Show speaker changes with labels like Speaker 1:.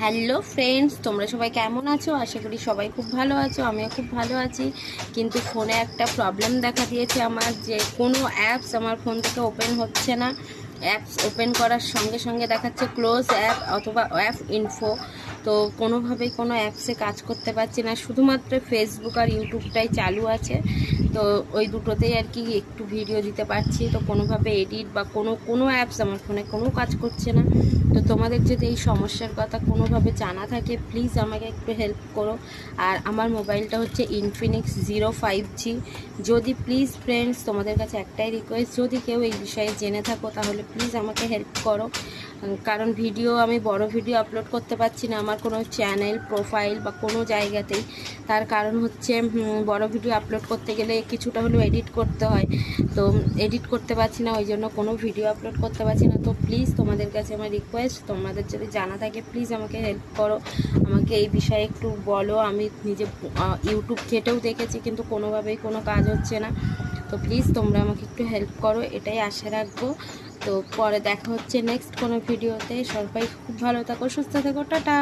Speaker 1: Hello friends, তোমরা সবাই কেমন আছো? আশা করি সবাই খুব ভালো আছো। আমিও খুব ভালো আছি, কিন্তু ফোনে একটা প্রবলেম দেখা দিয়েছে আমার, যে কোনো অ্যাপস আমার ফোন থেকে ওপেন হচ্ছে না। অ্যাপস ওপেন করার সঙ্গে সঙ্গে দেখাচ্ছে ক্লোজ অ্যাপ অথবা অ্যাপ ইনফো। তো কোনোভাবেই কোনো অ্যাপসে কাজ করতে পারছি না, শুধুমাত্র ফেসবুক আর ইউটিউবটাই চালু আছে। তো ওই দুটোতেই আর কি একটু ভিডিও দিতে পারছি। তো কোনোভাবে এডিট বা কোনো অ্যাপস আমার ফোনে কোনো কাজ করছে না। তো তোমাদের যদি এই সমস্যার কথা কোনোভাবে জানা থাকে, প্লিজ আমাকে একটু হেল্প করো। আর আমার মোবাইলটা হচ্ছে ইনফিনিক্স 05G। যদি প্লিজ ফ্রেন্ডস, তোমাদের কাছে একটাই রিকোয়েস্ট, যদি কেউ এই বিষয়ে জেনে থাকো তাহলে প্লিজ আমাকে হেল্প করো। কারণ আমি বড় ভিডিও আপলোড করতে পারছি না আমার কোনো চ্যানেল প্রোফাইল বা কোনো জায়গাতেই। তার কারণ হচ্ছে বড় ভিডিও আপলোড করতে গেলে কিছুটা হলেও এডিট করতে হয়। তো এডিট করতে পারছি না, ওই জন্য কোনো ভিডিও আপলোড করতে পারছি না। তো প্লিজ তোমাদের কাছে আমার রিকোয়েস্ট, তোমাদের যদি জানা থাকে প্লিজ আমাকে হেল্প করো, আমাকে এই বিষয়ে একটু বলো। আমি নিজে ইউটিউব ঘেটেও দেখেছি, কিন্তু কোনোভাবেই কোনো কাজ হচ্ছে না। তো প্লিজ তোমরা আমাকে একটু হেল্প করো, এটাই আশা রাখবো। তো পরে দেখা হচ্ছে নেক্সট কোনো ভিডিওতে। সবাই খুব ভালো থাকো, সুস্থ থাকো, টাটা।